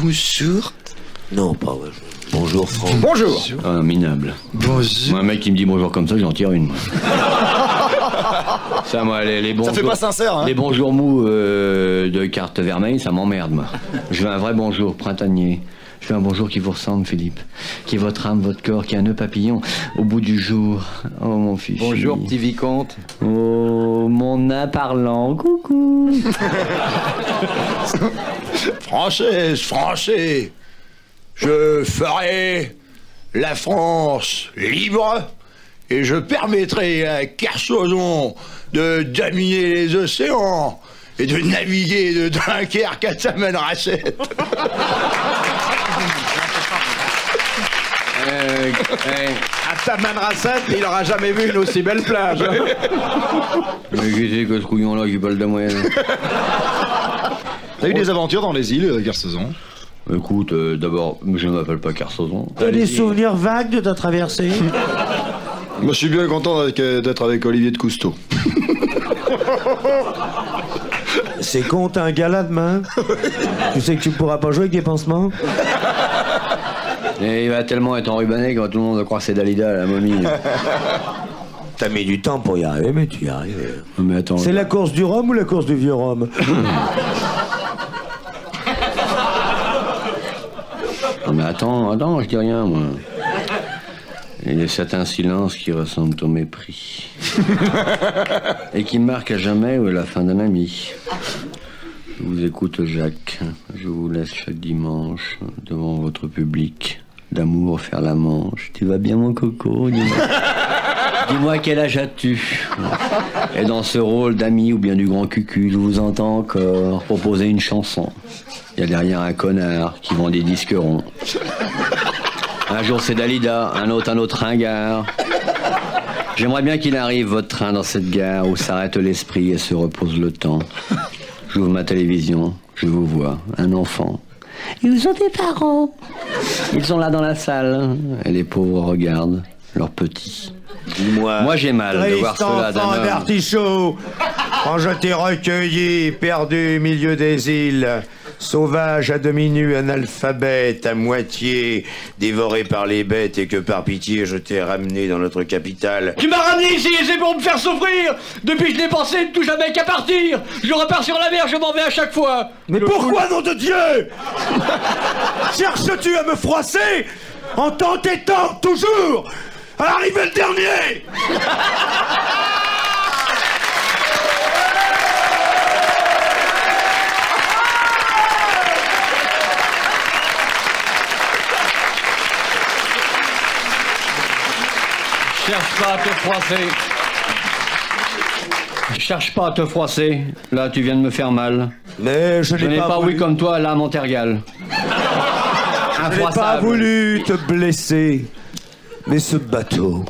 bonjour. Non, pas vrai. Bonjour, Franck. Bonjour. Ah, minable. Bonjour. Moi, un mec qui me dit bonjour comme ça, j'en tire une. Ça, moi, les bonjours... Ça fait pas sincère, hein. Les bonjours mous de carte vermeille, ça m'emmerde, moi. Je veux un vrai bonjour printanier. Je veux un bonjour qui vous ressemble, Philippe. Qui est votre âme, votre corps, qui est un nœud papillon au bout du jour. Oh, mon fichu. Bonjour, petit vicomte. Oh, mon nain parlant. Coucou. Français, je ferai la France libre et je permettrai à Kersozon de dominer les océans et de naviguer de Dunkerque à Tamanrasset. À Tamanrasset, il aura jamais vu une aussi belle plage. Mais qui c'est que ce couillon-là qui parle de moyenne? T'as eu des aventures dans les îles, Kersozon? Écoute, d'abord, je ne m'appelle pas Kersozon. T'as des souvenirs vagues de ta traversée? Moi, je suis bien content d'être avec Olivier de Cousteau. C'est con, t'as un gala demain. Tu sais que tu pourras pas jouer avec des pansements. Et il va tellement être enrubanné que tout le monde va croire que c'est Dalida, la momie. T'as mis du temps pour y arriver, mais tu y arrives. Mais attends. C'est la course du Rhum ou la course du vieux Rhum? Non, mais attends, je dis rien, moi. Il y a certains silences qui ressemblent au mépris. Et qui marquent à jamais la fin d'un ami. Je vous écoute, Jacques. Je vous laisse chaque dimanche devant votre public. D'amour faire la manche. Tu vas bien, mon coco? Dis-moi quel âge as-tu? Et dans ce rôle d'ami ou bien du grand cucu, je vous entends encore proposer une chanson. Il y a derrière un connard qui vend des disques ronds. Un jour c'est Dalida, un autre ringard. J'aimerais bien qu'il arrive votre train dans cette gare où s'arrête l'esprit et se repose le temps. J'ouvre ma télévision, je vous vois, un enfant. Ils ont des parents. Ils sont là dans la salle et les pauvres regardent leurs petits. Dis-moi. Moi j'ai mal de voir cela d'un homme. d'artichaut, quand je t'ai recueilli, perdu au milieu des îles, sauvage à demi nu, analphabète, à moitié, dévoré par les bêtes et que par pitié je t'ai ramené dans notre capitale. Tu m'as ramené ici, c'est pour me faire souffrir. Depuis je n'ai pensé ne tout jamais qu'à partir. Je repars sur la mer, je m'en vais à chaque fois. Mais pourquoi, nom de Dieu? Cherches-tu à me froisser en t'entêtant toujours à l'arrivée le dernier? Cherche pas à te froisser. Cherche pas à te froisser. Là, tu viens de me faire mal. Mais je n'ai pas, oui, comme toi, l'âme en tergale. Je n'ai pas voulu te blesser. Mais ce bateau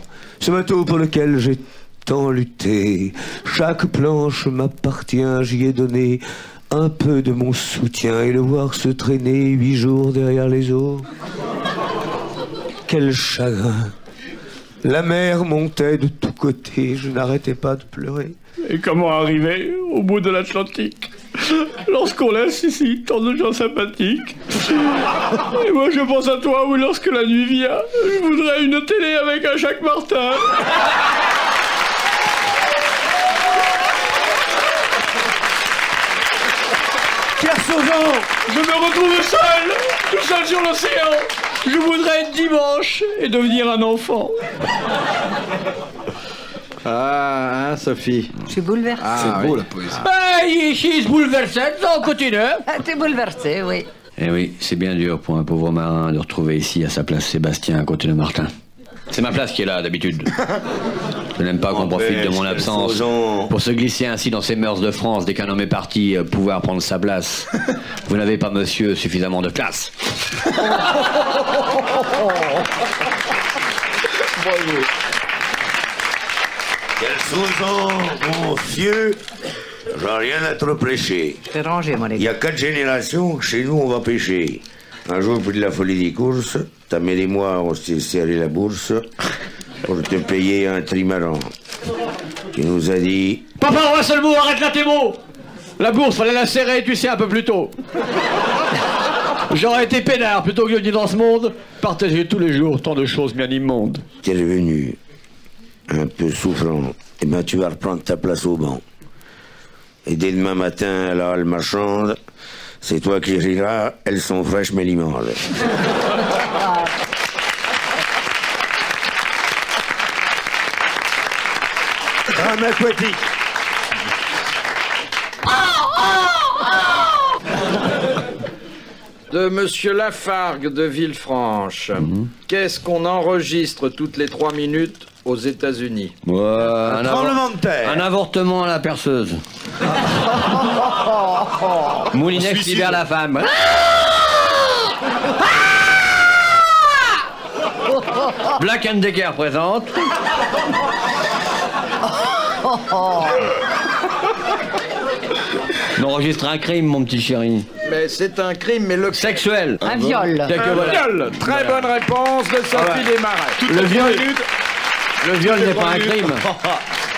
pour lequel j'ai tant lutté, chaque planche m'appartient, j'y ai donné un peu de mon soutien, et le voir se traîner 8 jours derrière les eaux. Quel chagrin! La mer montait de tous côtés, je n'arrêtais pas de pleurer. Et comment arriver au bout de l'Atlantique lorsqu'on laisse ici tant de gens sympathiques? Et moi je pense à toi, oui, lorsque la nuit vient, je voudrais une télé avec un Jacques Martin. Kersozon! Je me retrouve seul, tout seul sur l'océan. Je voudrais être dimanche et devenir un enfant. Ah, hein, Sophie? Je suis bouleversée. Ah, C'est beau, oui. la poésie. Ici, se bouleversé, on continue. T'es bouleversée, oui. Eh oui, c'est bien dur pour un pauvre marin de retrouver ici à sa place Sébastien à côté de Martin. C'est ma place qui est là, d'habitude. Je n'aime pas qu'on profite de mon absence pour se glisser ainsi dans ces mœurs de France dès qu'un homme est parti pouvoir prendre sa place. Vous n'avez pas, monsieur, suffisamment de classe. Kersozon, mon vieux, j'ai rien à te reprocher. Je t'ai rangé, mon Il y égo. a 4 générations que chez nous on va pêcher. Un jour, pour de la folie des courses, ta mère et moi, on s'est serré la bourse pour te payer un trimaran. Tu nous as dit... Papa, un seul mot, arrête là tes mots. La bourse, fallait la serrer, tu sais, un peu plus tôt. J'aurais été peinard plutôt que de dire dans ce monde. Partager tous les jours tant de choses bien immondes. T'es revenu un peu souffrant. Eh ben, tu vas reprendre ta place au banc. Et dès demain matin, à la halle marchande, c'est toi qui riras. Elles sont fraîches mais l'immonde. Drame aquatique. De Monsieur Lafargue de Villefranche. Qu'est-ce qu'on enregistre toutes les 3 minutes aux États-Unis? Un Tremblement de terre. Un avortement à la perceuse. Moulinex libère la femme. Black & Decker présente. On enregistre un crime, mon petit chéri. Mais c'est un crime, mais le... Sexuel. Un viol. Un viol. Très bonne réponse de Sophie Desmarais. Le viol n'est pas un crime.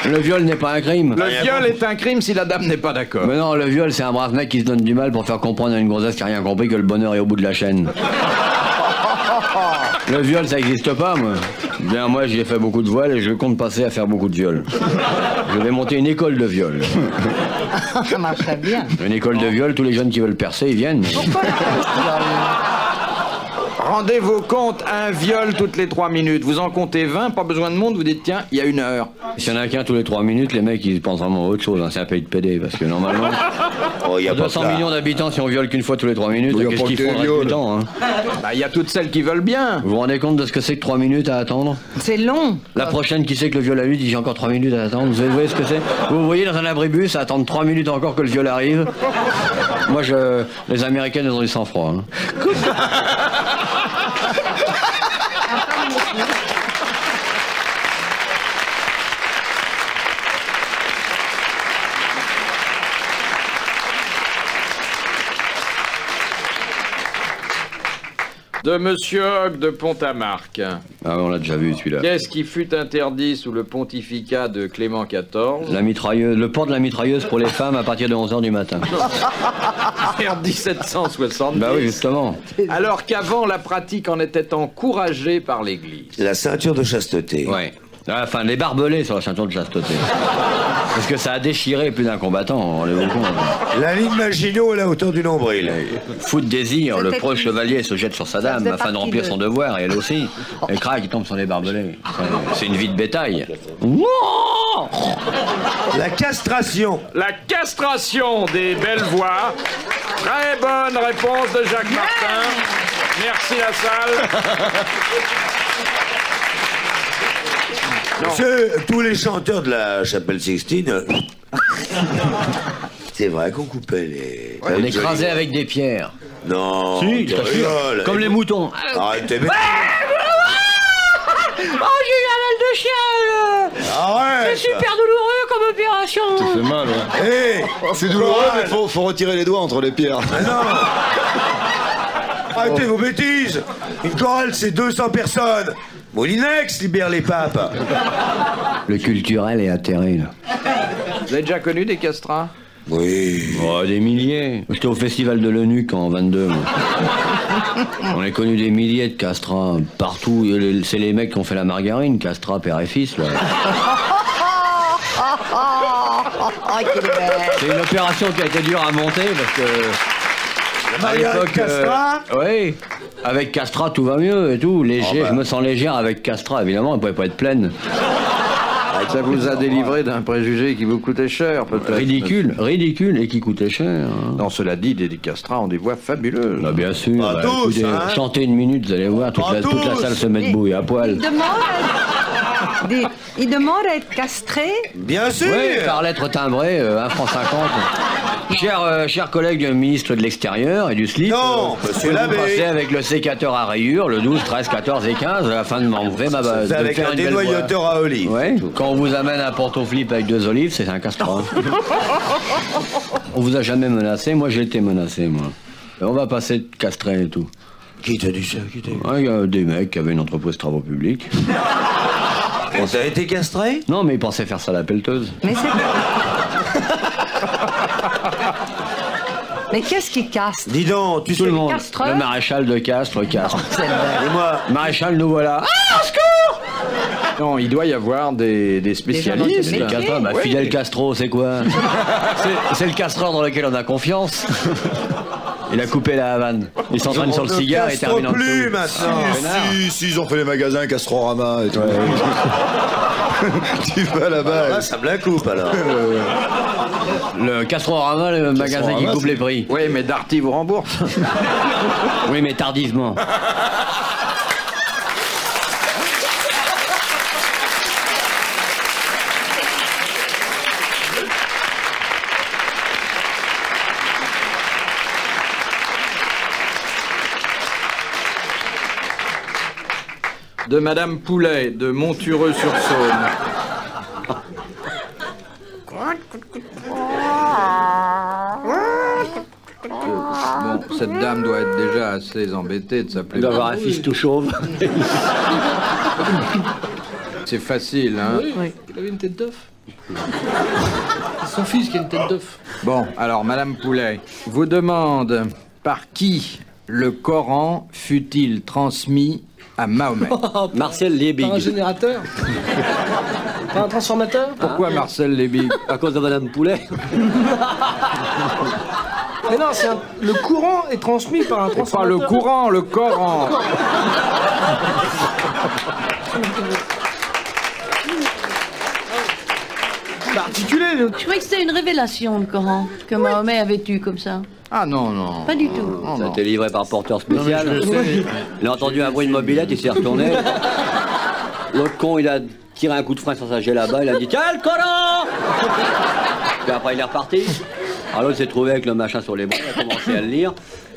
Le viol n'est pas un crime. Le viol est un crime si la dame n'est pas d'accord. Mais non, le viol, c'est un brave mec qui se donne du mal pour faire comprendre à une grossesse qui a rien compris que le bonheur est au bout de la chaîne. Le viol, ça n'existe pas, moi. Bien, moi, j'y ai fait beaucoup de voiles et je compte passer à faire beaucoup de viols. Je vais monter une école de viol. Ça marcherait bien. Une école de viol, tous les jeunes qui veulent percer, ils viennent. Pourquoi Rendez vos comptes, un viol toutes les 3 minutes. Vous en comptez 20, pas besoin de monde, vous dites tiens, il y a 1 heure. S'il y en a qu'un tous les 3 minutes, les mecs, ils pensent vraiment à autre chose. Hein. C'est un pays de PD, parce que normalement... Oh, y a 200 pas que millions d'habitants, si on viole qu'une fois tous les 3 minutes, Il y a qu'est-ce pas qu'ils que font des le reste du viols. temps, hein. Bah, il y a toutes celles qui veulent bien. Vous vous rendez compte de ce que c'est que 3 minutes à attendre? C'est long. La prochaine qui sait que le viol a eu dit j'ai encore 3 minutes à attendre. Vous voyez ce que c'est? Vous voyez dans un abribus à attendre 3 minutes encore que le viol arrive. Moi, les Américaines, elles ont du sang-froid. Hein. De Monsieur Hogg de Pont-à-Marc. Ah, on l'a déjà vu celui-là. Qu'est-ce qui fut interdit sous le pontificat de Clément XIV La mitrailleuse, le port de la mitrailleuse pour les femmes à partir de 11h du matin. vers 1770? Bah oui, justement. Alors qu'avant, la pratique en était encouragée par l'Église. La ceinture de chasteté. Ouais. Enfin, les barbelés sur la ceinture de chasteté. Parce que ça a déchiré plus d'un combattant, rendez-vous compte. La ligne Maginot à la hauteur du nombril. Fou de désir, le C'était preux une- chevalier se jette sur sa dame faisait afin de partie remplir de- son devoir, et elle aussi. Elle craque, il tombe sur les barbelés. C'est une vie de bétail. La castration. La castration des belles voix. Très bonne réponse de Jacques Martin. Merci la salle. Monsieur, tous les chanteurs de la chapelle Sixtine. C'est vrai qu'on coupait les. On écrasait avec des pierres. Non. Si, je tu t'assure. rigoles. Comme les moutons. Arrêtez. Oh, j'ai eu un mal de chien. Arrête. Super douloureux comme opération. C'est mal, ouais. Hé. C'est douloureux, mais faut retirer les doigts entre les pierres. Arrêtez vos bêtises. Une chorale, c'est 200 personnes. Moulinex libère les papes. Le culturel est atterré, là. Vous avez déjà connu des castrats? Oui. Oh, des milliers. J'étais au festival de l'Eunuque en 22. moi. On a connu des milliers de castrats partout. C'est les mecs qui ont fait la margarine, castrats, père et fils, là. C'est une opération qui a été dure à monter parce que... À l'époque, Castrat oui, avec Castrat tout va mieux et tout. Léger, je me sens légère avec Castrat, évidemment, elle pouvait pas être pleine. Ça vous a délivré d'un préjugé qui vous coûtait cher, peut-être. Ridicule et qui coûtait cher. Hein. Non, cela dit, des castrats ont des voix fabuleuses. Bah, bien sûr. Pas tous, écoutez, hein. chantez 1 minute, vous allez voir, toute Pas la tous. salle se met debout et à poil. Il demande à être castré. Bien sûr. Oui, par lettre timbrée, 1,50 franc. Cher collègue du ministre de l'Extérieur et du slip, Non, monsieur vous l'abbé. passez avec le sécateur à rayures, le 12, 13, 14 et 15, afin de m'enlever ma base. C'est avec un dénoyateur à olive. Ouais. Quand on vous amène un porto-flip avec 2 olives, c'est un castrat. On vous a jamais menacé, moi j'ai été menacé, moi. Et on va passer de castré et tout. Qui t'a dit ça? Qui t'a dit? Ouais, il y a des mecs qui avaient une entreprise de travaux publics. On t'a été castré? Non, mais ils pensaient faire ça à la pelleteuse. Mais c'est Mais qu'est-ce qui castre? Dis donc, tu Tout sais... le monde. Castres. Le maréchal de Castres, Castres. Et moi, Maréchal, nous voilà. Non, il doit y avoir des spécialistes. Des gens dans ce métier. Castro, Oui. Fidel Castro, c'est quoi? C'est le castreur dans lequel on a confiance. Il a coupé la Havane. Il s'entraîne sur le cigare et termine en plus dessous. maintenant. Si, ils ont fait les magasins Castrorama et tout. Tu vas là-bas. Ah, ça me la coupe alors. Le Castrorama, le magasin qui coupe les prix. Oui, mais Darty vous rembourse. Oui, mais tardivement. De Madame Poulet, de Montureux-sur-Saône. Bon, cette dame doit être déjà assez embêtée de s'appeler. Il doit avoir un fils tout chauve. C'est facile, hein. Oui. Il avait une tête d'œuf. C'est son fils qui a une tête d'œuf. Bon, alors, Madame Poulet vous demande par qui le Coran fut-il transmis à Mahomet? Marcel Liebig. Par un générateur. Par un transformateur. Pourquoi Marcel Liebig? À cause de Madame Poulet. Mais non, le courant est transmis par un Pas transformateur. le courant, le Coran. Particulier. Je croyais que c'était une révélation, le Coran, que Mahomet avait eu comme ça. Ah non, non. Pas du tout. Non, Ça a non. été livré par porteur spécial. Il a entendu un bruit de mobilette, il s'est retourné. L'autre con, il a tiré un coup de frein sur sa là-bas, il a dit tiens, le Coran. Puis après, il est reparti. Alors l'autre s'est trouvé avec le machin sur les bras, il a commencé à le lire.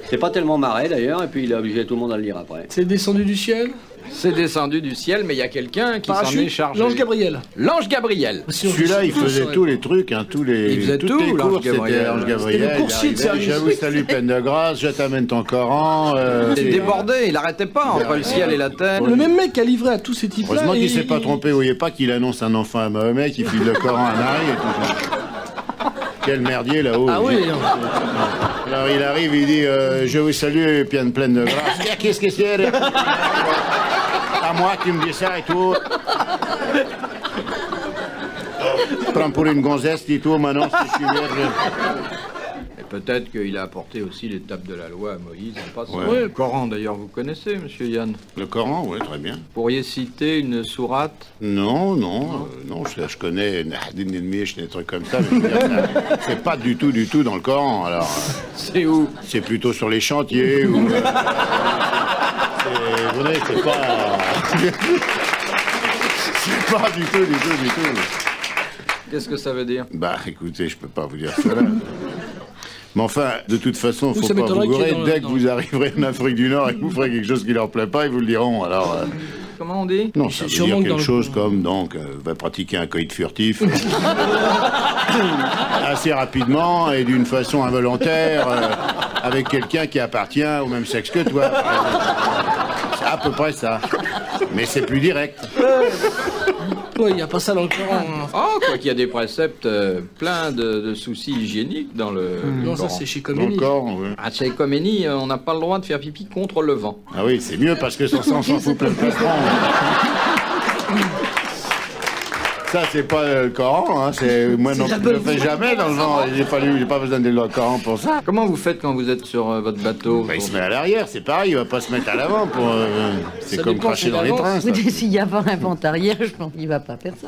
C'est pas tellement marré d'ailleurs, et puis il a obligé tout le monde à le lire après. C'est descendu du ciel. C'est descendu du ciel, mais il y a quelqu'un qui s'en est Parachute. chargé. L'ange Gabriel. L'ange Gabriel. Celui-là, il faisait tous les trucs, hein, tous les. Il faisait toutes tout, les l'ange courses, c'était Gabriel. l'ange C'était Gabriel. le coursier de il arrivait, service. J'avoue, salut, peine de grâce, je t'amène ton Coran. Il est débordé, il arrêtait pas entre le ciel et la terre. Le même mec a livré à tous ces types-là. Heureusement qu'il et- s'est pas trompé, vous voyez pas qu'il annonce un enfant à Mahomet, qui file le Coran à Nari et tout ça. Quel merdier là-haut. Ah oui. Alors il arrive, il dit je vous salue, pleine de grâce. Qu'est-ce que c'est? À moi qui me dit ça et tout. Prends pour une gonzesse et tout, maintenant si je suis vierge. Et peut-être qu'il a apporté aussi l'étape de la loi à Moïse en passant. Ouais. Le Coran, d'ailleurs, vous connaissez, monsieur Yann. Le Coran, oui, très bien. Vous pourriez citer une sourate? Non, je connais Nahdin Nilmish, des trucs comme ça, mais je veux dire, ça, c'est pas du tout dans le Coran. Alors, C'est où? c'est plutôt sur les chantiers ou. Vous voyez, c'est pas. C'est pas du tout. Qu'est-ce que ça veut dire? Bah, écoutez, je peux pas vous dire ça là. Mais enfin, de toute façon, Vous, faut ça pas m'étonnerait vous qu'il y ait gourer. dans Dès le- que dans vous arriverez en Afrique du Nord et que vous ferez quelque chose qui leur plaît pas, ils vous le diront. Alors. Comment on dit? Non, ça veut sûrement dire que dans quelque le- chose comme, donc, va pratiquer un coït furtif assez rapidement et d'une façon involontaire avec quelqu'un qui appartient au même sexe que toi. C'est à peu près ça. Mais c'est plus direct. Ouais, il n'y a pas ça dans le Coran. Oh, quoi qu'il y a des préceptes pleins de soucis hygiéniques dans le Non, ça Coran. c'est chez Khomeini. Encore, oui. À chez Khomeini, on n'a pas le droit de faire pipi contre le vent. Ah oui, c'est mieux parce que sans ça, on s'en fout plein de plastron. Ça, c'est pas le Coran, hein. Moi non plus, je le fais jamais dans le vent. J'ai pas besoin de le Coran pour ça. Comment vous faites quand vous êtes sur votre bateau? Bah, il se met à l'arrière, c'est pareil, il va pas se mettre à l'avant pour. C'est Ça comme dépend cracher si dans les l'avance. trains, ça. Mais s'il y a pas un vent arrière, je pense qu'il va pas faire ça.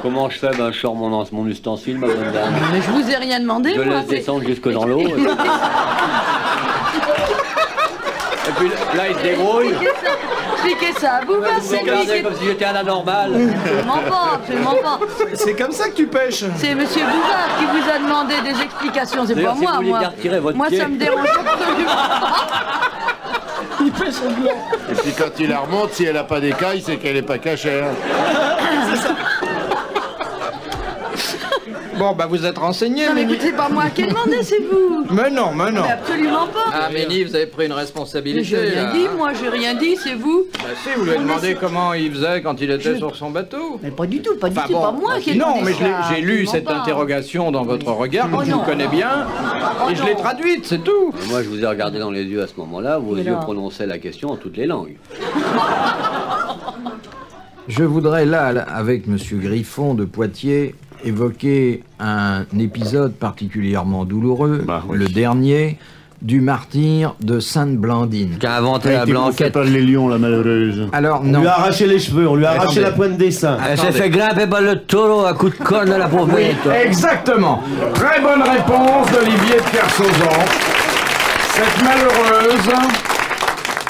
Comment je fais? Ben, je sors mon ustensile, ma bonne dame. Mais je vous ai rien demandé, Je moi. laisse descendre jusque dans l'eau. Et puis là, il se débrouille. Expliquez ça à vous, Vous me regardez comme si j'étais un anormal. Absolument pas. C'est comme ça que tu pêches. C'est monsieur Bouvard qui vous a demandé des explications, c'est pas D'ailleurs, si moi, vous voulez moi. bien retirer votre Moi, pied. ça me dérange absolument pas. Il pêche en blanc. Et puis quand il la remonte, si elle a pas d'écailles, c'est qu'elle est pas cachée. Hein. Bon, bah vous êtes renseigné, Non, mais Méni. écoutez, c'est pas moi qui ai demandé, c'est vous. Mais non, mais non. Mais absolument pas. Ah, Méni, vous avez pris une Mais responsabilité, j'ai rien là. dit, moi, j'ai rien dit, c'est vous. Bah si, vous lui avez Non, mais demandé c'est- comment il faisait quand il était sur son bateau. Mais pas du tout, pas du Enfin, tout, bon, pas moi qui ai non, demandé mais ça, j'ai lu absolument cette pas. interrogation dans votre regard, Oh comme je non. vous connais bien, Oh et je l'ai non. traduite, c'est tout. Moi, je vous ai regardé dans les yeux à ce moment-là, vos Mais yeux non. prononçaient la question en toutes les langues. Je voudrais là, avec Monsieur Griffon de Poitiers, évoquer un épisode particulièrement douloureux, le dernier, du martyre de Sainte-Blandine. Qui a inventé la blanquette. par les lions, la malheureuse. Alors, On non. lui a arraché les cheveux, on lui a arraché Attendez. la pointe des seins. Elle s'est fait grimper par le taureau à coups de corne à la pauvre Oui, bête. exactement. Très bonne réponse d'Olivier de Kersauzon.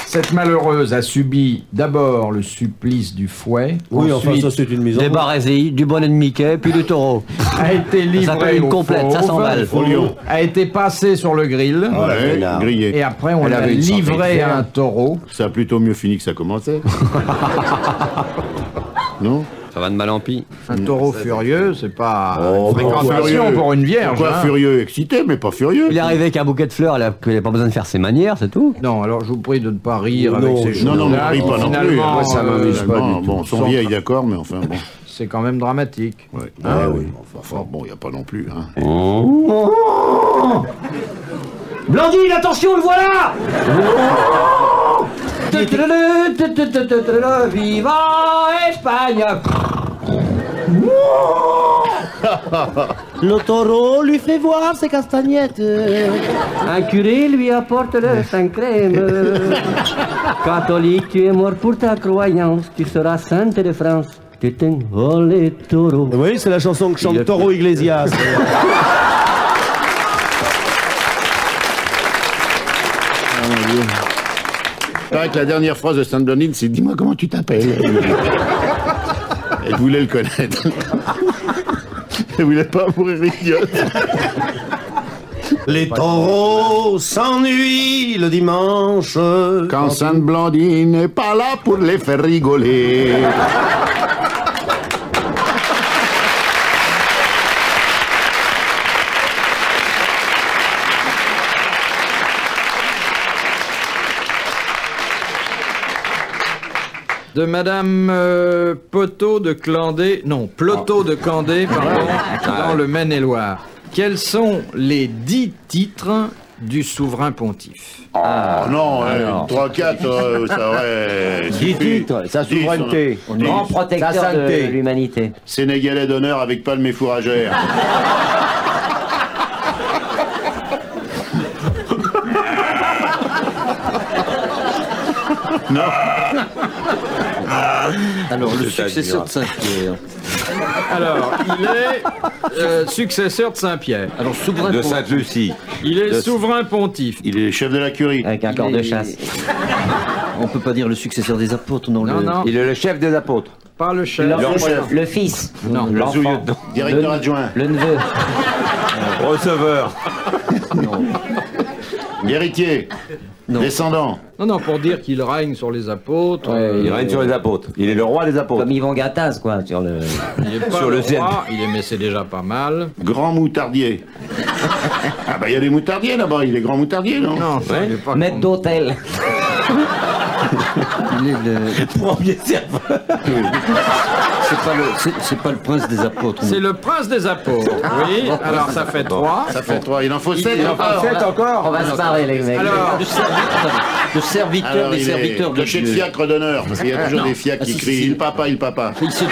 Cette malheureuse a subi d'abord le supplice du fouet, Oui, enfin, ensuite ça, c'est une mise en Des bouche. barésies, du bonnet de Mickey, puis du taureau. a été Ça livrée s'appelle une au complète, 500 fauve, balles. a été passé sur le grill, Ouais, grillé. et après on Elle l'a avait une santé livré fière. à un taureau. Ça a plutôt mieux fini que ça commençait. Non? Ça va de mal en pis. Un taureau furieux, c'est pas Oh, une fréquentation furieux. pour une vierge. Pourquoi hein. furieux? Excité, mais pas furieux. Il est arrivé avec un bouquet de fleurs, il n'a pas besoin de faire ses manières, c'est tout. Non, alors je vous prie de ne pas rire avec ces choses. Non, non, mais ris pas non plus. Finalement, Moi, ça m'amuse pas finalement, du tout. Bon, son vieil, d'accord, mais enfin, bon. c'est quand même dramatique. Ouais. Ah oui. Enfin, bon, il n'y a pas non plus, hein. Blandine, attention, le voilà. Viva Espagne. Le taureau lui fait voir ses castagnettes. Un curé lui apporte le saint crème. Catholique, tu es mort pour ta croyance, tu seras sainte de France. Oh les taureaux. Oui, c'est la chanson que chante Taureau Iglesias. C'est vrai que la dernière phrase de Sainte-Blandine, c'est « Dis-moi comment tu t'appelles ?» Elle voulait le connaître. Elle voulait pas mourir idiote. Les taureaux s'ennuient le dimanche. Quand Sainte-Blandine n'est pas là pour les faire rigoler. De Madame Poteau de Clandé, non, Ploteau de Candé, pardon, dans le Maine-et-Loire. Quels sont les 10 titres du souverain pontife? Oh non, 3-4, ça aurait... 10 titres, sa souveraineté. Grand protecteur Sa sainteté. de l'humanité. Sénégalais d'honneur avec palme et fourragère. Non. Alors, le successeur de Saint-Pierre. Alors, il est successeur de Saint-Pierre. Alors, souverain De pour- Sainte-Lucie. Il est souverain pontife. Il est chef de la curie. Avec un corps de chasse. On peut pas dire le successeur des apôtres dans Non, le... non, Il est le chef des apôtres. pas le chef. Le fils. Non, Le L'enfant. sous-lieutenant. Directeur adjoint. Le neveu. Receveur. L'héritier. Non. Descendant. non, non, pour dire qu'il règne sur les apôtres. Il règne sur les apôtres. Il est le roi des apôtres. Comme Yvan Gattaz, quoi, sur le... Il est pas Sur le le ciel. roi, il est, mais c'est déjà pas mal. Grand moutardier. Ah bah il y a des moutardiers là-bas, il est grand moutardier, non? Non, ça, il est pas Maître d'hôtel. Il est le... Premier serveur. C'est pas le prince des apôtres. C'est le prince des apôtres. Oui, alors ça fait 3. Ça fait 3, il en faut 7 encore. On va se marrer, les mecs. Alors, Le serviteur Alors, des il est serviteurs de le chef Dieu. fiacre d'honneur, parce qu'il y a toujours des fiacres qui si, crient si. il papa, il papa. Il s'est-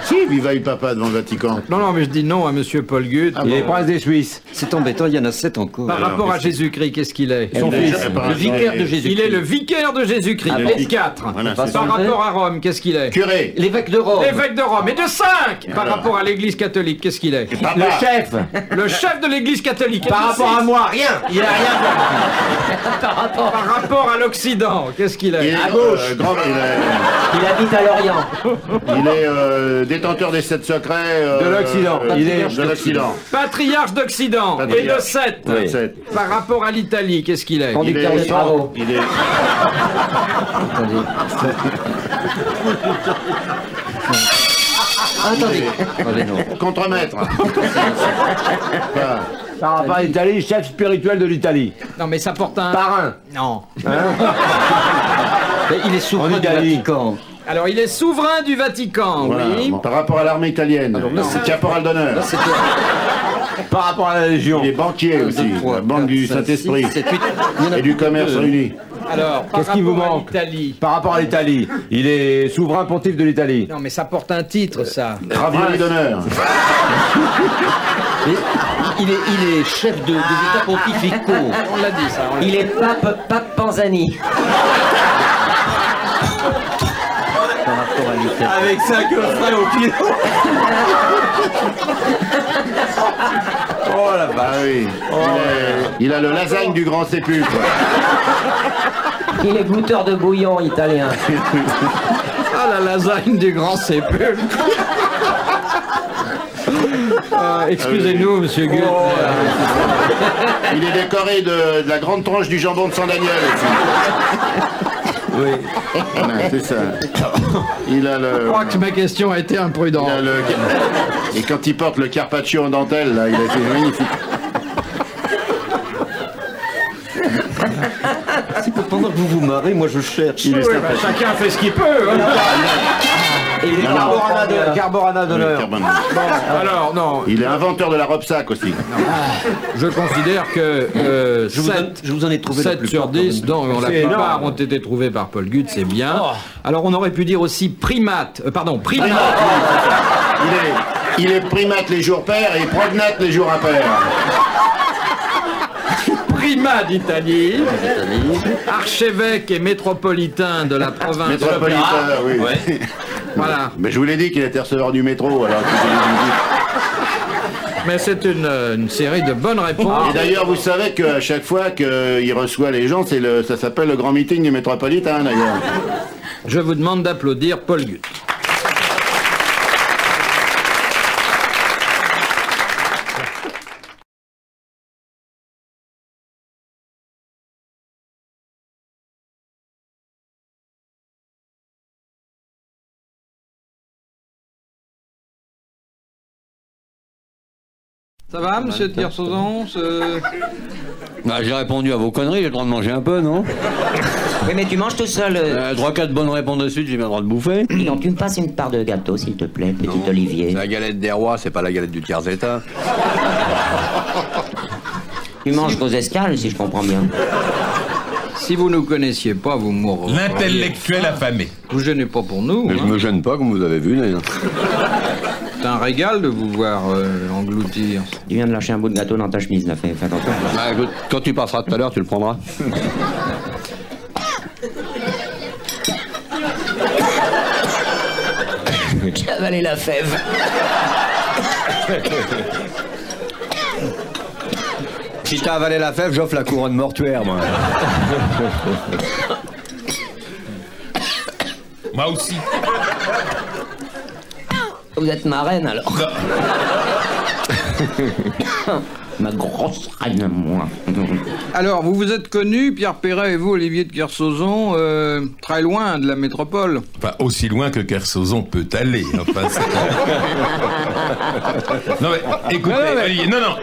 Si, viva il papa devant le Vatican. non, non, mais je dis non à Monsieur Paul Gutt. Ah Il bon. est prince des Suisses. C'est embêtant, il y en a 7 encore. Par rapport à Jésus-Christ, qu'est-ce qu'il est? Son fils. Le vicaire de Jésus. Il est le vicaire de Jésus-Christ. Ah, Et oui. 4. Voilà, c'est Par ça. rapport à Rome, qu'est-ce qu'il est? Curé. L'évêque de Rome. L'évêque de Rome. Et de 5. Par Alors. rapport à l'Église catholique, qu'est-ce qu'il est? Papa. Le chef. Le chef de l'Église catholique. Et Par de rapport à 6. moi, rien. Il a rien. Par rapport à l'Occident, qu'est-ce qu'il Il est? est À gauche. Il habite à Lorient. il est détenteur des 7 secrets De l'Occident. Il est de l'Occident. Patriarche d'Occident. Et de Patriarche. 7. Oui. 7. Par rapport à l'Italie, qu'est-ce qu'il est? Conducteur de travaux. Il est Attendez, non. Contremaître. Par rapport à l'Italie, chef spirituel de l'Italie. Non, mais ça porte un... Parrain. Non. Mais il est souverain du Vatican. Alors, il est souverain du Vatican, Voilà. oui. Bon, par rapport à l'armée italienne, c'est caporal d'honneur. Par rapport à la Légion. Il est banquier aussi, la banque du Saint-Esprit et du commerce réuni. Alors, par Qu'est-ce qui vous rapport à manque l'Italie. Par rapport à l'Italie, il est souverain pontife de l'Italie. Non, mais ça porte un titre, ça. Ravioli d'honneur. Mais il est chef des États pontificaux. On l'a dit, ça. Il est pape Panzani. Par rapport à l'Italie. Avec 5 frais au kilo. Oh la vache. Ah oui. Il a le lasagne du grand sépulcre. Il est goûteur de bouillon italien. Ah, la lasagne du grand sépulcre. Excusez-nous, monsieur Gutt. Il est décoré de la grande tranche du jambon de Saint-Daniel aussi. Oui. Voilà, c'est ça. Il a Je le... crois que ma question a été imprudente. Et quand il porte le carpaccio en dentelle, là, il a été magnifique. Pendant que vous vous marrez, moi je cherche. Il est Oui, bah, chacun fait ce qu'il peut. Hein. Et il est Carborana d'honneur. Alors, non, Il est inventeur de la robe sac aussi. je considère que Je vous en ai trouvé la 7 plupart, sur 10, dont la C'est plupart énorme. ont été trouvés par Paul Gutt, c'est bien. Alors, on aurait pu dire aussi primate. Primate. Il est primate les jours pairs et prognate les jours impairs. Primat d'Italie, archevêque et métropolitain de la province de Métropolitain, oui. Voilà. Mais je vous l'ai dit qu'il était receveur du métro, alors. Mais c'est une série de bonnes réponses. Et d'ailleurs, vous savez qu'à chaque fois qu'il reçoit les gens, ça s'appelle le grand meeting du métropolitain, d'ailleurs. Je vous demande d'applaudir Paul Gutt. Ça va, monsieur de Kersauzon Bah, j'ai répondu à vos conneries, j'ai le droit de manger un peu, non? Oui, mais tu manges tout seul. 3-4 bonnes réponses de suite, j'ai bien le droit de bouffer. Dis donc, tu me passes une part de gâteau, s'il te plaît, petit Olivier. C'est la galette des rois, c'est pas la galette du tiers-état. Tu manges vos escales, si je comprends bien. Si vous ne nous connaissiez pas, vous mourrez. L'intellectuel affamé. Vous gênez pas pour nous. Mais je me gêne pas, comme vous avez vu, d'ailleurs. C'est un régal de vous voir engloutir. Tu viens de lâcher un bout de gâteau dans ta chemise, là, fais attention. Bah, écoute, quand tu passeras tout à l'heure, tu le prendras. J'ai avalé la fève. Si t'as avalé la fève, j'offre la couronne mortuaire, moi. Moi aussi. Vous êtes ma reine, alors. Ma grosse reine, moi. Alors, vous vous êtes connus, Pierre Perret et vous, Olivier de Kersauzon, très loin de la métropole. Enfin, aussi loin que Kersauzon peut aller. Enfin, non, mais écoutez,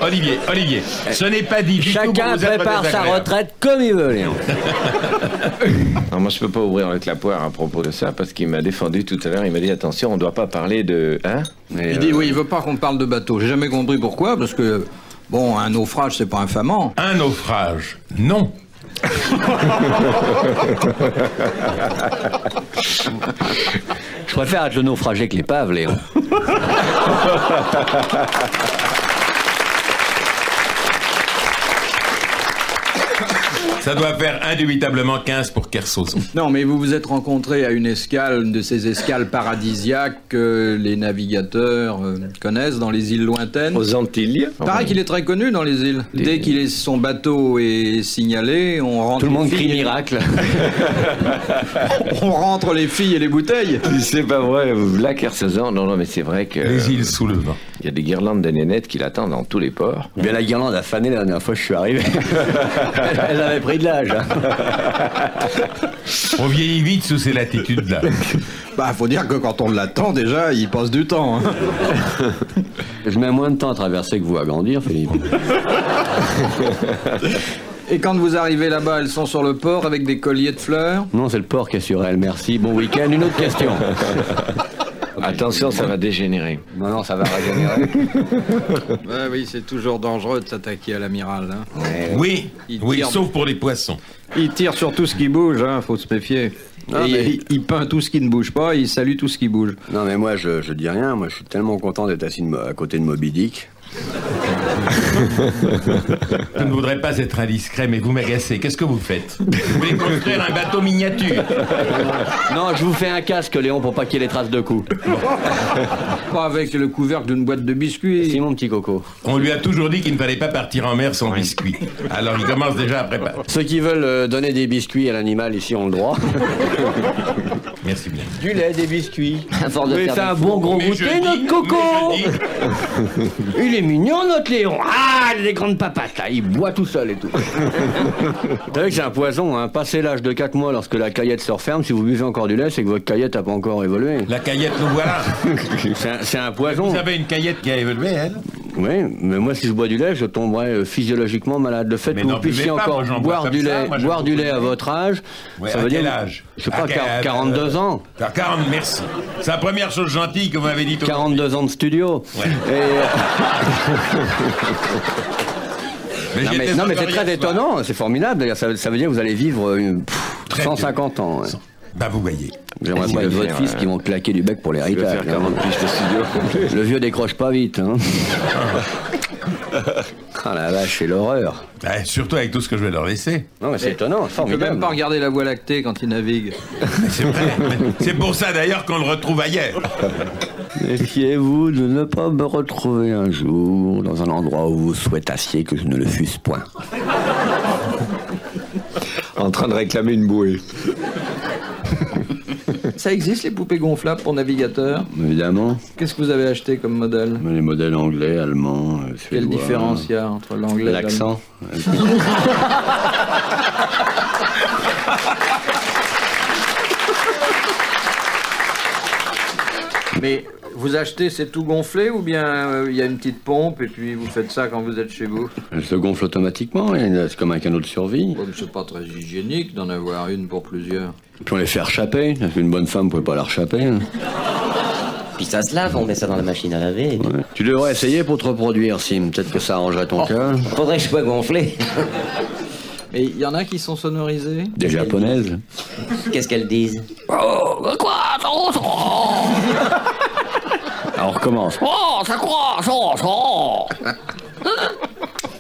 Olivier, Olivier, ce n'est pas dit du tout pour Chacun vous être prépare sa désagréable. retraite comme il veut, Léon. Non, moi je peux pas ouvrir le clapoir à propos de ça parce qu'il m'a défendu tout à l'heure. Il m'a dit attention, on doit pas parler de. Hein? Il dit oui, il veut pas qu'on parle de bateau. J'ai jamais compris pourquoi, parce que bon, un naufrage, c'est pas infamant. Un naufrage, non. Je préfère être le naufragé que l'épave, Léon. Ça doit faire indubitablement 15 pour Kersauzon. Non, mais vous vous êtes rencontrés à une escale, une de ces escales paradisiaques que les navigateurs connaissent dans les îles lointaines. Aux Antilles. Paraît qu'il est très connu dans les îles. Dès qu'il est son bateau est signalé, on rentre. Tout le monde les crie filles et- miracle. On rentre les filles et les bouteilles. C'est pas vrai, là, Kersauzon. Non, mais c'est vrai que. Les îles sous le vent. Il y a des guirlandes de nénettes qui l'attendent dans tous les ports. Bien, la guirlande a fané la dernière fois que je suis arrivé. Elle avait pris de l'âge. On vieillit vite sous ces latitudes-là. Bah, faut dire que quand on l'attend, déjà, il passe du temps. Hein. Je mets moins de temps à traverser que vous à grandir, Philippe. Et quand vous arrivez là-bas, elles sont sur le port avec des colliers de fleurs? Non, c'est le port qui est sur elle, merci. Bon week-end, une autre question. Attention, ça va dégénérer. Non, ça va régénérer. Ouais, oui, c'est toujours dangereux de s'attaquer à l'amiral. Hein. Oui, sauf pour les poissons. Il tire sur tout ce qui bouge, hein, faut se méfier. Il peint tout ce qui ne bouge pas, il salue tout ce qui bouge. Non, mais moi, je dis rien. Moi, je suis tellement content d'être assis à côté de Moby Dick. Je ne voudrais pas être indiscret, mais vous m'agacez. Qu'est-ce que vous faites? Vous voulez construire un bateau miniature? Non, je vous fais un casque, Léon, pour pas qu'il y ait les traces de coups. Pas avec le couvercle d'une boîte de biscuits. Si, mon petit coco. On lui a toujours dit qu'il ne fallait pas partir en mer sans biscuits. Alors il commence déjà à préparer. Ceux qui veulent donner des biscuits à l'animal, ici, ont le droit. Merci bien. Du lait, des biscuits. Mais c'est un bon gros goûter, notre coco. Il est mignon, notre Léon. Ah, il a des grandes papates, là. Il boit tout seul et tout. Vous savez que c'est un poison, hein. Passé l'âge de 4 mois, lorsque la caillette se referme, si vous buvez encore du lait, c'est que votre caillette n'a pas encore évolué. La caillette, nous voilà. C'est un poison. Vous avez une caillette qui a évolué, elle? Oui, mais moi, si je bois du lait, je tomberais physiologiquement malade. Le fait que vous puissiez encore boire du lait à votre âge, ouais, ça veut dire... Quel âge? Je sais pas, 42 ans. 40, merci. C'est la première chose gentille que vous m'avez dit. 42 ans de studio. Ouais. Non, mais c'est très étonnant, c'est formidable. Ça veut dire que vous allez vivre 150 ans. Ouais. Bah, vous voyez. J'aimerais pas être votre fils qui vont claquer du bec pour l'héritage. Le vieux décroche pas vite. Hein. Ah la vache, c'est l'horreur. Ouais, surtout avec tout ce que je vais leur laisser. Non, mais c'est étonnant, c'est formidable. Il peut même pas regarder la Voie lactée quand il navigue. C'est vrai. C'est pour ça d'ailleurs qu'on le retrouve ailleurs. Méfiez-vous de ne pas me retrouver un jour dans un endroit où vous souhaitassiez que je ne le fusse point. En train de réclamer une bouée. Ça existe, les poupées gonflables pour navigateurs? Évidemment. Qu'est-ce que vous avez acheté comme modèle? Les modèles anglais, allemands, suédois. Quelle différence il y a entre l'anglais et l'accent? Mais vous achetez, c'est tout gonflé ou bien il y a une petite pompe et puis vous faites ça quand vous êtes chez vous? Elle se gonfle automatiquement, c'est comme un canot de survie. Bon, c'est pas très hygiénique d'en avoir une pour plusieurs. Puis on les fait rechaper, parce qu'une bonne femme ne pouvait pas la rechaper. Hein. Puis ça se lave, on met ça dans la machine à laver. Ouais. Tu devrais essayer pour te reproduire, Sim. Peut-être que ça arrangerait ton cas. Faudrait que je sois gonflé. Et il y en a qui sont sonorisés? Des japonaises. Qu'est-ce qu'elles disent? Oh, quoi? Alors on recommence. Oh, ça croit, ça.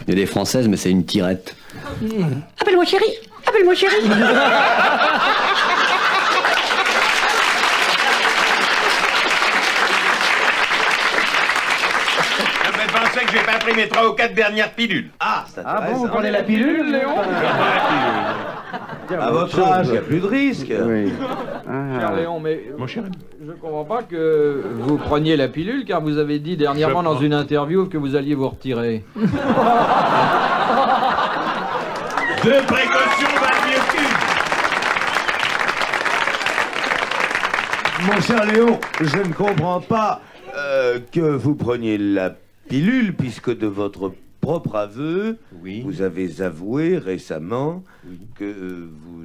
Il y a des françaises, mais c'est une tirette. Appelle-moi chérie. Appelle-moi chérie. Je pensais que j'ai pas pris mes 3 ou 4 dernières pilules. Ah, bon, vous prenez la pilule, Léon? À votre âge, il n'y a plus de risque. Oui. Cher Léon, mais je comprends pas que vous preniez la pilule, car vous avez dit dernièrement dans une interview que vous alliez vous retirer. De précaution, valent mieux qu'une. Mon cher Léon, je ne comprends pas que vous preniez la pilule, puisque de votre propre aveu, vous avez avoué récemment que vous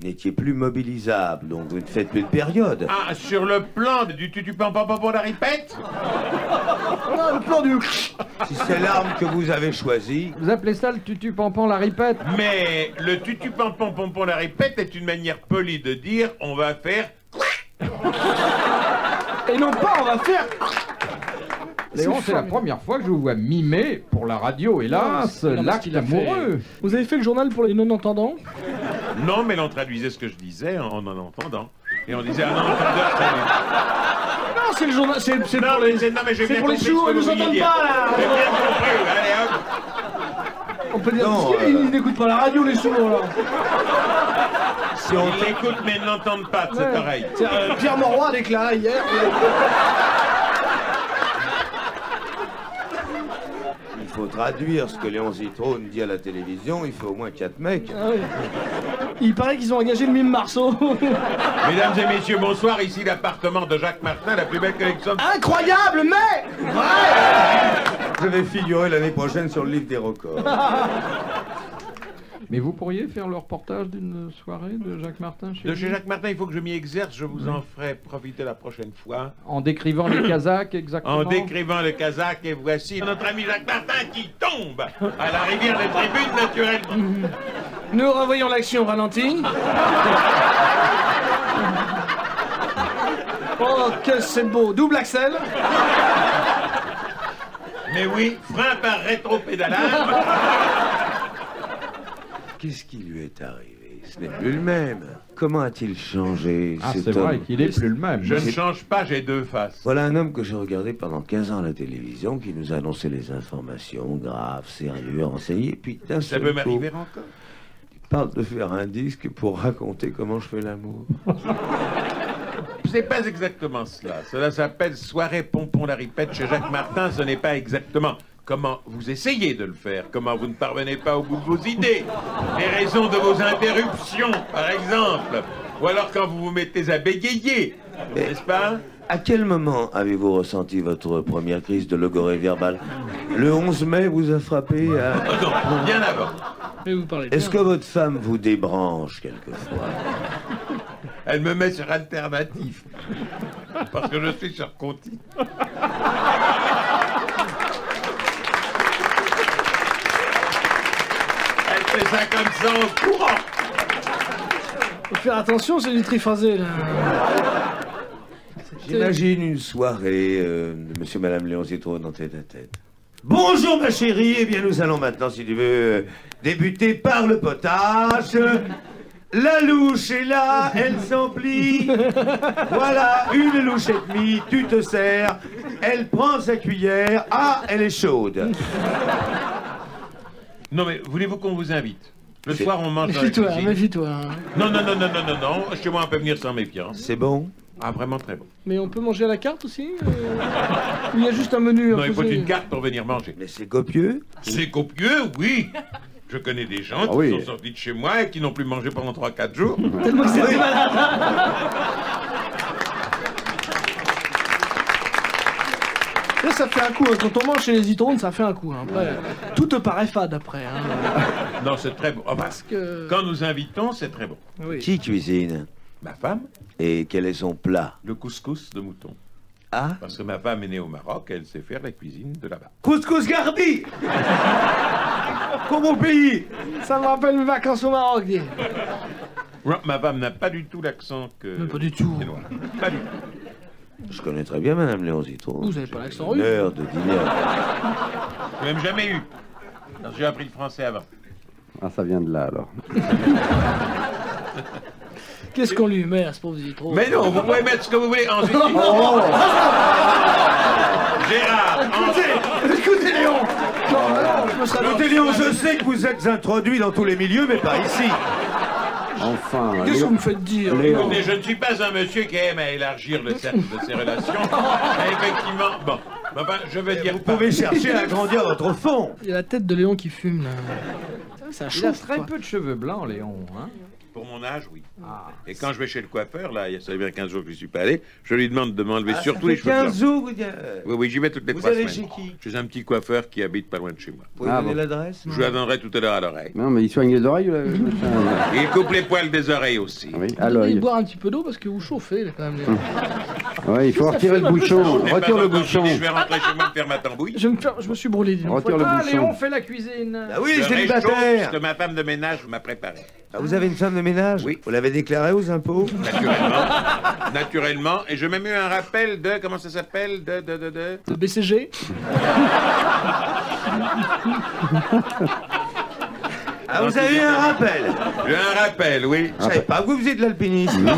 n'étiez plus mobilisable, donc vous ne faites plus de période. Ah, sur le plan du tutu-pam-pam-pam la répète? Le plan du... Si c'est l'arme que vous avez choisie... Vous appelez ça le tutu-pampan la ripette? Mais le tutu-pam-pam-pam la répète est une manière polie de dire on va faire... Et non pas on va faire... Léon, c'est la première fois que je vous vois mimer pour la radio, hélas, l'acte amoureux. Vous avez fait le journal pour les non-entendants? Non, mais l'on traduisait ce que je disais en entendant. Et on disait, ah non, entendeur, très bien. Non, c'est le journal, c'est pour les... Non, mais j'ai bien pour les compris sourds, ce que ils vous nous vouliez entendent dire. pas, là. J'ai bien compris, allez hop. On peut dire, ils n'écoutent pas la radio, les sourds, là. Si on l'écoute, mais ils n'entendent pas de cette oreille. Pierre Mauroy a déclaré hier... faut traduire ce que Léon Zitrone dit à la télévision, il faut au moins 4 mecs. Ah oui. Il paraît qu'ils ont engagé le mime Marceau. Mesdames et messieurs, bonsoir. Ici l'appartement de Jacques Martin, la plus belle collection de... Incroyable, mais... Je vais figurer l'année prochaine sur le livre des records. Mais vous pourriez faire le reportage d'une soirée de Jacques Martin chez De chez lui Jacques Martin, il faut que je m'y exerce. Je vous en ferai profiter la prochaine fois. En décrivant les Kazakhs, exactement. En décrivant le Kazakh, et voici notre ami Jacques Martin qui tombe à la rivière des tribunes naturellement. Nous revoyons l'action ralentie. Oh, que c'est beau. Double axel. Mais oui, frein par rétro-pédalage. Qu'est-ce qui lui est arrivé? Ce n'est plus le même. Comment a-t-il changé, Ah, cet c'est vrai homme? qu'il est plus le même. Je ne change pas, j'ai deux faces. Voilà un homme que j'ai regardé pendant 15 ans à la télévision, qui nous annonçait les informations graves, sérieux, renseignées, puis d'un Ça seul peut coup, m'arriver encore. il parle de faire un disque pour raconter comment je fais l'amour. C'est pas exactement cela. Cela s'appelle Soirée Pompon la ripette chez Jacques Martin. Ce n'est pas exactement comment vous essayez de le faire, comment vous ne parvenez pas au bout de vos idées, les raisons de vos interruptions, par exemple, ou alors quand vous vous mettez à bégayer, n'est-ce pas? À quel moment avez-vous ressenti votre première crise de logorrhée verbale? Le 11 mai vous a frappé à... Oh non, bien avant. Mais vous parlez Est-ce que votre femme vous débranche quelquefois? Elle me met sur alternatif. Parce que je suis sur Conti. Elle fait ça comme ça au courant. Faut faire attention, c'est du triphasé, là. J'imagine une soirée de monsieur et madame Léon Zitrone en tête-à-tête. Bonjour ma chérie, eh bien nous allons maintenant, si tu veux, débuter par le potage. La louche est là, elle s'emplit. Voilà, une louche et demie, tu te sers. Elle prend sa cuillère. Ah, elle est chaude. Non mais voulez-vous qu'on vous invite? Le soir on mange dans la Méfie-toi, cuisine. méfie-toi. Non. Chez moi on peut venir sans méfiance. C'est bon? Ah vraiment très bon. Mais on peut manger à la carte aussi Ou il y a juste un menu Non, il faut imposé une carte pour venir manger. Mais c'est copieux? C'est copieux, oui. Je connais des gens qui sont sortis de chez moi et qui n'ont plus mangé pendant 3-4 jours. Tellement que c'était malade. Là, ça fait un coup, hein. Quand on mange chez les Zitrones, ça fait un coup. Hein. Après, tout te paraît fade après. Hein. Non, c'est très bon. Enfin, que... Quand nous invitons, c'est très bon. Oui. Qui cuisine? Ma femme, Et quel est son plat? le couscous de mouton. Ah? Parce que ma femme est née au Maroc, elle sait faire la cuisine de là-bas. Couscous garbi. Comme au pays. Ça me rappelle mes vacances au Maroc. Dis. Non, ma femme n'a pas du tout l'accent que... Mais pas du tout. chinois. Pas du tout. Je connais très bien madame Léon Zitrone. Vous avez pas l'accent russe? L'heure de dîner. Je n'ai même jamais eu. Alors, j'ai appris le français avant. Ah, ça vient de là, alors. Qu'est-ce qu'on lui met à ce pauvre Zitrone? Mais non, vous pouvez mettre ce que vous voulez. Ensuite, Gérard, Écoutez Léon. Écoutez Léon, je sais que vous êtes introduit dans tous les milieux, mais pas ici. Enfin, Qu'est-ce que Léon- vous me faites dire? Léon. Écoutez, je ne suis pas un monsieur qui aime à élargir le cercle de ses relations. Mais effectivement, bon, enfin, je veux dire... Vous pouvez chercher à agrandir votre fond. Il y a la tête de Léon qui fume là. Ça Il a chauffe. très quoi. peu de cheveux blancs, Léon. Hein. Pour mon âge, oui. Ah. Et quand je vais chez le coiffeur, là, ça fait bien 15 jours que je ne suis pas allé, je lui demande de m'enlever Ah, surtout ça les fait cheveux blancs. 15 jours, vous dites. Oui, j'y vais toutes les Vous 3 allez semaines. chez qui? Chez un petit coiffeur qui habite pas loin de chez moi. Vous pouvez Ah, donner bon. l'adresse? Je lui la donnerai tout à l'heure à l'oreille. Non, mais il soigne les oreilles, le machin. Il coupe les poils des oreilles aussi. Ah oui, Vous alors, devez boire un petit peu d'eau parce que vous chauffez là, quand même. Léon. ouais, il faut Ça retirer fume le un peu, bouchon. ça. Je n'ai Retire pas le encore bouchon. fini, je vais rentrer chez moi me faire ma tambouille. Je me suis brûlé. Dis donc. Retire le Ah, bouchon. Léon fait la cuisine. Ah oui, Je c'est réchauffe ce célibataire. que ma femme de ménage m'a préparé. Ah, vous avez une femme de ménage? Oui. Vous l'avez déclarée aux impôts? Naturellement. Et je mets eu un rappel de... Comment ça s'appelle? Le BCG. Ah, vous avez eu un rappel? J'ai un rappel, oui. Je savais pas que vous faisiez de l'alpinisme.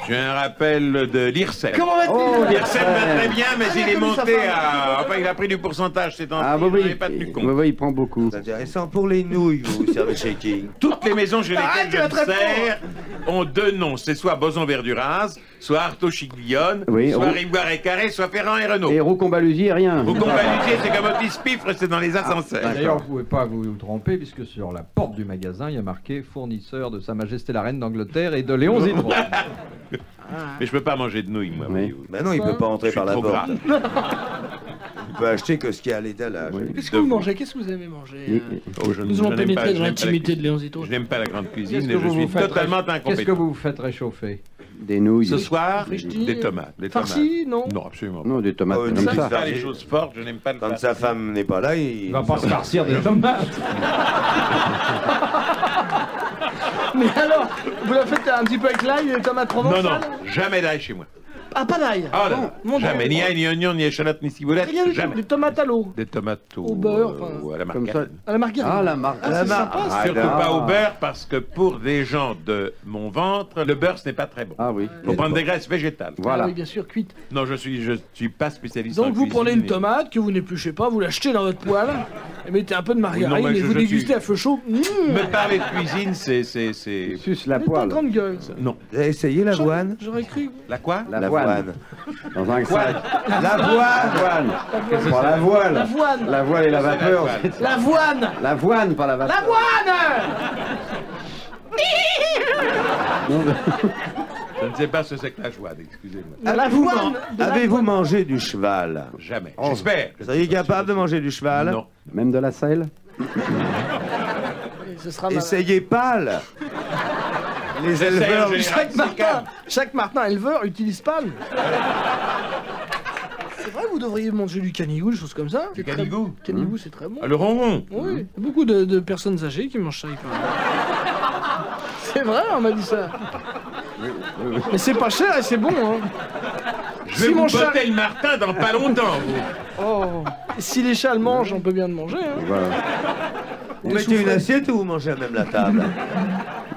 J'ai un rappel de l'IRSEM. Comment va-t-il? L'IRSEM va très bien, mais il est comme monté sa à... Enfin, il a pris du pourcentage ces temps-ci. Ah, je n'en oui, ai pas tenu compte. oui, il prend beaucoup. C'est intéressant pour les nouilles, vous servez chez qui? Toutes les maisons chez lesquelles je me sers ont deux noms. C'est soit Boson-Verduras, soit Artaud Chiglione, Oui, soit Roux- Rivoire et Carré, soit Ferrand et Renault. Et Roucombalusier, rien. Au Combalusier, c'est comme Otis Piffre, c'est dans les ascenseurs. D'ailleurs, vous ne pouvez pas vous tromper, puisque sur la porte du magasin, il y a marqué fournisseur de Sa Majesté la Reine d'Angleterre et de Léon Zitrone. Mais je peux pas manger de nouilles, moi. voyez-vous. Ben non, il peut pas entrer Je suis par la trop porte. gras. Il peut acheter que ce qu'il y a à l'étalage. Qu'est-ce que vous mangez? Qu'est-ce que vous aimez manger? Oh, je Nous je allons n'aime pénétrer pas- dans je n'aime pas l'intimité la de Léon Zitrone. Je n'aime pas la grande cuisine Qu'est-ce et que je vous suis vous faites totalement Qu'est-ce que incompétent. vous faites réchauffer? Des nouilles. Ce soir, Frichti, des tomates. Des farci, non? Non, absolument. Non, des tomates Oh, comme une Je ça. n'aime pas les choses fortes, je n'aime pas le Quand farci. sa femme n'est pas là, Il va pas se farcir des tomates. Mais alors, vous la faites un petit peu avec l'ail et les tomates Non, provençales? non, jamais d'ail chez moi. Ah, pas d'ail? Oh là là, Mon Dieu. jamais. Ni ail, ni oignon, ni échalote, ni ciboulette, Rien du tout, jamais. des tomates à l'eau. Des tomates Au beurre, enfin, ou à la Comme ça. margarine. À la margarine. Ah, la marque. Ah, c'est sympa, ça. Surtout pas au beurre, parce que pour des gens de mon ventre, le beurre, ce n'est pas très bon. Ah oui. Faut prendre des graisses végétales. Voilà. Ah oui, bien sûr, cuite. Non, je suis pas spécialiste en Donc vous cuisine prenez une et- tomate que vous n'épluchez pas, vous l'achetez dans votre poêle, et mettez un peu de margarine Oui, non, mais et vous je dégustez suis- à feu chaud. Me parler de cuisine, c'est... Suce la Mais pas poêle. grande gueule. Non. Vous avez essayé l'avoine? J'aurais cru. La quoi? L'avoine. Dans un sac. L'avoine. C'est pas la voile. L'avoine. La voile et la vapeur. L'avoine. L'avoine, pas la vapeur. L'avoine. Je ne sais pas ce que c'est que la joie, excusez-moi. L'avoine. Avez-vous mangé du cheval? Jamais. Oh, J'espère. Vous seriez capable de manger du cheval? Non. Même de la selle. Ce sera ma- Essayez pâle. Les J'essaie, éleveurs. en général. Chaque Martin éleveur utilise pas. C'est vrai, vous devriez manger du canigou, des choses comme ça. Du canigou? Canigou, c'est très bon. Ah, le ronron. Oui, il y a beaucoup de personnes âgées qui mangent ça. il paraît. C'est vrai, on m'a dit ça. Mais c'est pas cher et c'est bon. Hein. Je vais Si vous mon chat- botter le Martin dans pas longtemps, vous. Oh. Et si les chats le mangent, on peut bien le manger. Hein. Voilà. Vous mettez une assiette ou vous mangez à même la table?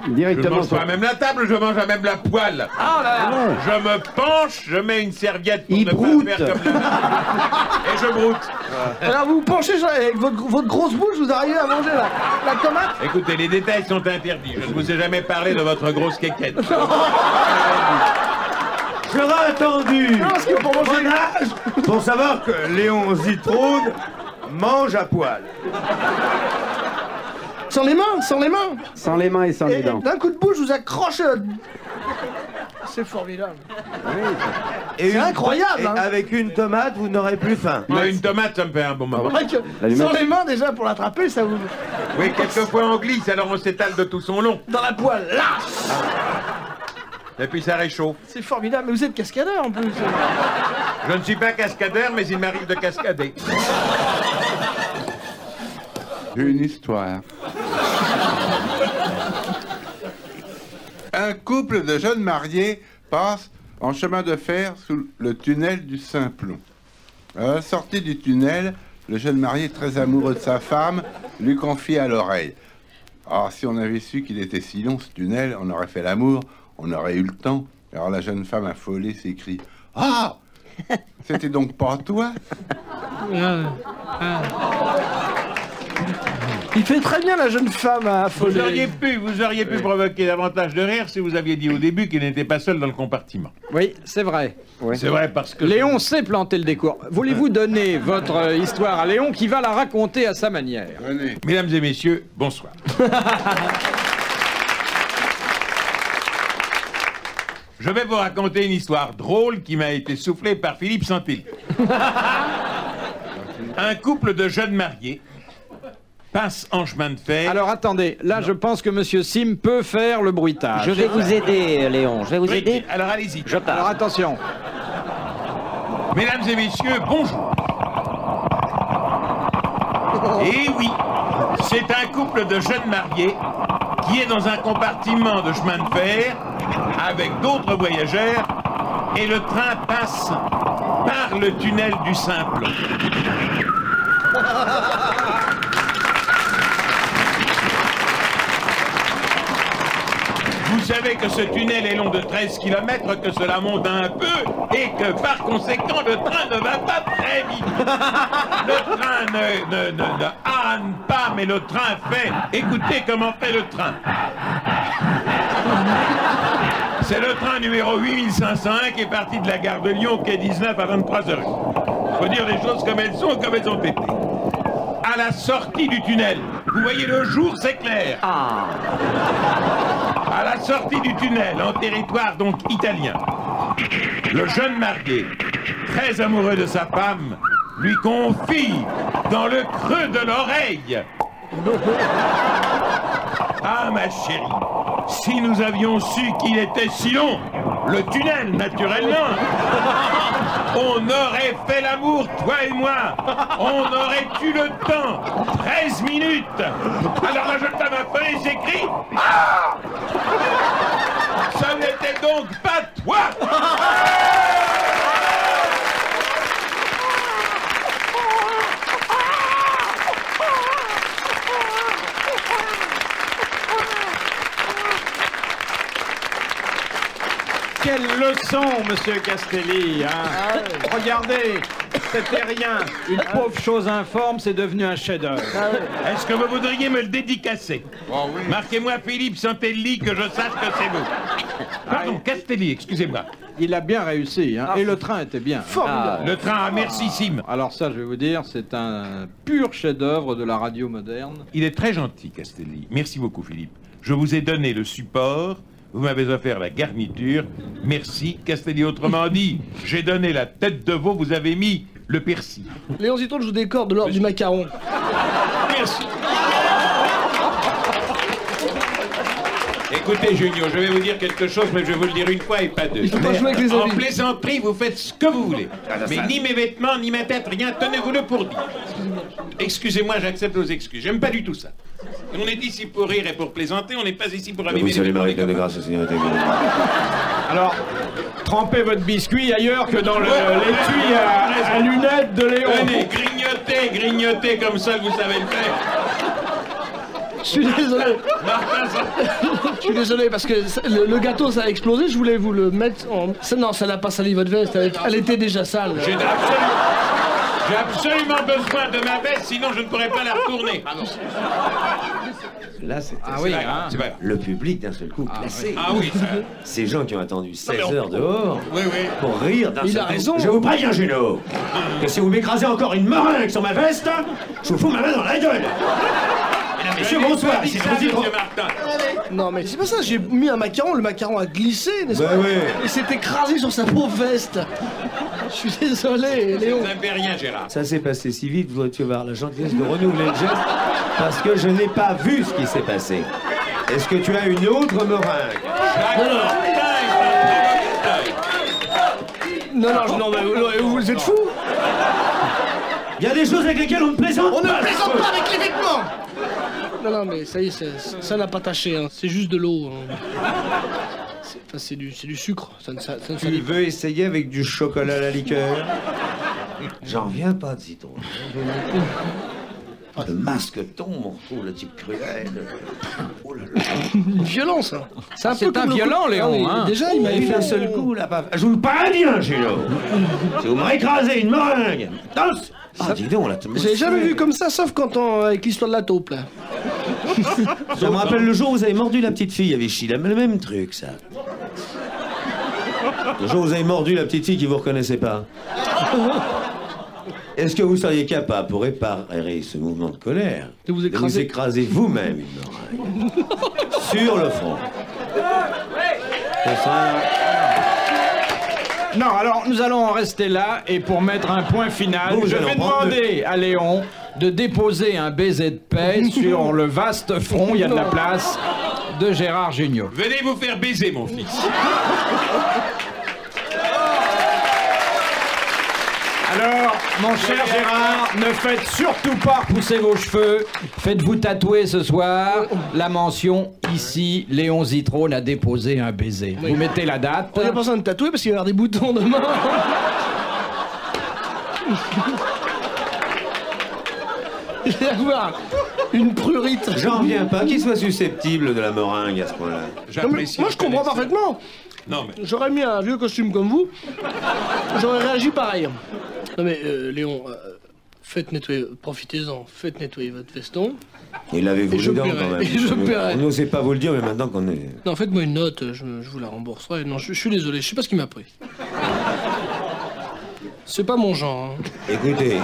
Je Directement mange sur... pas à même la table, je mange à même la poêle. Ah là. Je me penche, je mets une serviette pour Il ne broute. pas faire comme la et je broute. Alors vous vous penchez avec votre grosse bouche, vous arrivez à manger la tomate. Écoutez, les détails sont interdits. Je ne vous ai jamais parlé de votre grosse quéquette. J'aurais attendu Non, parce que pour manger mon âge pour savoir que Léon Zitrone mange à poil. sans les mains, sans les mains. Sans les mains et sans les Et dents. d'un coup de bouche, vous accrochez. C'est formidable. Et C'est incroyable, et hein. avec une tomate, vous n'aurez plus faim. Moi, une tomate, ça me fait un bon moment. C'est vrai que L'allumette. sans les mains déjà pour l'attraper, ça vous Oui, quelquefois on glisse, alors on s'étale de tout son long. dans la poêle. Là, Et puis ça réchauffe. c'est formidable. Mais vous êtes cascadeur en plus. Je ne suis pas cascadeur, mais il m'arrive de cascader. J'ai une histoire. Un couple de jeunes mariés passe en chemin de fer sous le tunnel du Simplon. À la sortie du tunnel, le jeune marié, très amoureux de sa femme, lui confie à l'oreille. Ah, si on avait su qu'il était si long ce tunnel, on aurait fait l'amour, on aurait eu le temps. Alors la jeune femme affolée s'écrie « Ah, c'était donc pas toi ?» Il fait très bien la jeune femme à affoler. Vous auriez pu provoquer davantage de rire si vous aviez dit au début qu'il n'était pas seul dans le compartiment. Oui, c'est vrai. C'est vrai parce que... Léon sait planter le décor. Voulez-vous donner votre histoire à Léon qui va la raconter à sa manière? Mesdames et messieurs, bonsoir. Je vais vous raconter une histoire drôle qui m'a été soufflée par Philippe Santilli. Un couple de jeunes mariés passe en chemin de fer. Alors attendez, là je pense que Monsieur Sim peut faire le bruitage. Je vais vous aider, Léon. Je vais vous Oui, aider. alors allez-y. Je pars. Alors attention. Mesdames et messieurs, bonjour. Et oui, c'est un couple de jeunes mariés qui est dans un compartiment de chemin de fer avec d'autres voyageurs et le train passe par le tunnel du Simplon. Vous savez que ce tunnel est long de 13 km, que cela monte un peu et que par conséquent le train ne va pas très vite. Le train ne hane pas, mais le train fait. Écoutez comment fait le train. C'est le train numéro 8501 qui est parti de la gare de Lyon, quai 19 à 23h. Faut dire les choses comme elles sont et comme elles ont été. À la sortie du tunnel, vous voyez le jour, c'est clair. À la sortie du tunnel, en territoire donc italien, le jeune marié, très amoureux de sa femme, lui confie dans le creux de l'oreille. Ah ma chérie, si nous avions su qu'il était si long, le tunnel naturellement, on aurait fait l'amour, toi et moi, on aurait eu le temps, 13 minutes. Alors la jeune femme a fait et s'écrie, ah, ça n'était donc pas toi. Quelle leçon, monsieur Castelli, hein. Regardez, c'était rien. Une pauvre chose informe, c'est devenu un chef-d'œuvre. Est-ce que vous voudriez me le dédicacer? Marquez-moi Philippe Santelli, que je sache que c'est vous. Pardon, Castelli, excusez-moi. Il a bien réussi, hein. Et le train était bien. Formidable. Le train, mercissime. Alors ça, je vais vous dire, c'est un pur chef-d'œuvre de la radio moderne. Il est très gentil, Castelli. Merci beaucoup, Philippe. Je vous ai donné le support. Vous m'avez offert la garniture. Merci, Castelli. Autrement dit, j'ai donné la tête de veau, vous avez mis le persil. Léon Zitrone, je vous décore de l'ordre du macaron. Merci. Écoutez, Junio, je vais vous dire quelque chose, mais je vais vous le dire une fois et pas deux. Il faut pas jouer avec les En amis. plaisanterie, vous faites ce que vous voulez. Mais ni mes vêtements, ni ma tête, rien, tenez-vous-le pour dit. Excusez-moi, j'accepte vos excuses. J'aime pas du tout ça. On est ici pour rire et pour plaisanter, on n'est pas ici pour amuser. Vous savez, Marie-Claude de Grâce, Seigneur. Alors, trempez votre biscuit ailleurs que dans l'étui à lunettes de Léon. Venez, grignotez comme ça, vous savez le faire. Je suis désolé. Je suis désolé parce que le gâteau ça a explosé, je voulais vous le mettre en... Non, ça n'a pas sali votre veste, elle était déjà sale. J'ai absolument besoin de ma veste, sinon je ne pourrais pas la retourner. Là, c'était hein. C'est pas grave. le public d'un seul coup classé. Ah oui, ça... Ces gens qui ont attendu 16 heures dehors pour rire d'un seul Il a coup. raison. Je vous préviens, Juno, que si vous m'écrasez encore une meringue sur ma veste, je vous fous ma main dans la gueule. Mesdames, messieurs, bonsoir. Ici Monsieur Martin. Non mais c'est pas ça, j'ai mis un macaron, le macaron a glissé, n'est-ce pas? Et s'est écrasé sur sa pauvre veste. Je suis désolé, Léon. Vous n'avez rien, Gérard. Ça s'est passé si vite, vous tu vas avoir la gentillesse de renouveler le geste, parce que je n'ai pas vu ce qui s'est passé. Est-ce que tu as une autre meringue? Non, mais vous êtes fous? Il y a des choses avec lesquelles on ne plaisante On pas. ne plaisante pas avec les vêtements. Non, mais ça y est, ça n'a pas taché, hein. C'est juste de l'eau. Hein. C'est du sucre. Ça ne Tu veux essayer avec du chocolat à la liqueur? J'en reviens pas de citron. Le masque tombe, on retrouve le type cruel. Oh là là. Une violence, hein. C'est un violent, Léon, hein. Déjà, il m'avait fait d'un seul coup, là, paf. Je vous le parle bien, Gino. Si vous m'avez écrasé une meringue. Danse. Ah, dis donc, là. J'ai jamais vu comme ça, sauf quand avec l'histoire de la taupe, là. Ça me rappelle le jour où vous avez mordu la petite fille à Vichy. Le même truc, ça. Le jour où vous avez mordu la petite fille qui vous reconnaissait pas. Est-ce que vous seriez capable, pour réparer ce mouvement de colère, de vous écraser vous-même une meringue sur le front? Non, alors nous allons en rester là, et pour mettre un point final, je vais demander à Léon de déposer un baiser de paix sur le vaste front, il y a de la place, de Gérard Jugnot. Venez vous faire baiser, mon fils. Alors, mon cher Gérard, ne faites surtout pas repousser vos cheveux. Faites-vous tatouer ce soir la mention « Ici, Léon Zitrone a déposé un baiser ». Vous mettez la date. On n'a pas besoin de tatouer parce qu'il va y avoir des boutons demain. Il va y avoir une prurite. J'en reviens pas qu'il soit susceptible de la meringue à ce point-là. J'apprécie. Moi, je comprends parfaitement. Non, mais... J'aurais mis un vieux costume comme vous, j'aurais réagi pareil. Non mais, Léon, faites nettoyer, profitez-en, faites nettoyer votre veston. Il avait Et je voulu paierai, quand même. et je paierai. On n'osait pas vous le dire, mais maintenant qu'on est... Non, faites-moi une note, je vous la rembourserai. Non, je suis désolé, je sais pas ce qu'il m'a pris. C'est pas mon genre. Hein. Écoutez,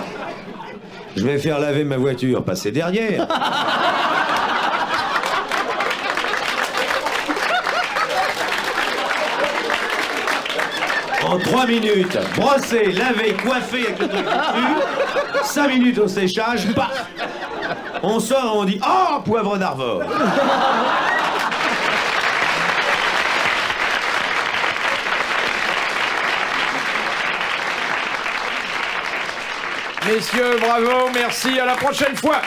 je vais faire laver ma voiture, passer derrière. En 3 minutes, brosser, laver, coiffer avec le truc dessus, 5 minutes au séchage, paf. On sort et on dit « Oh, poivre d'Arvor !» Messieurs, bravo, merci, à la prochaine fois.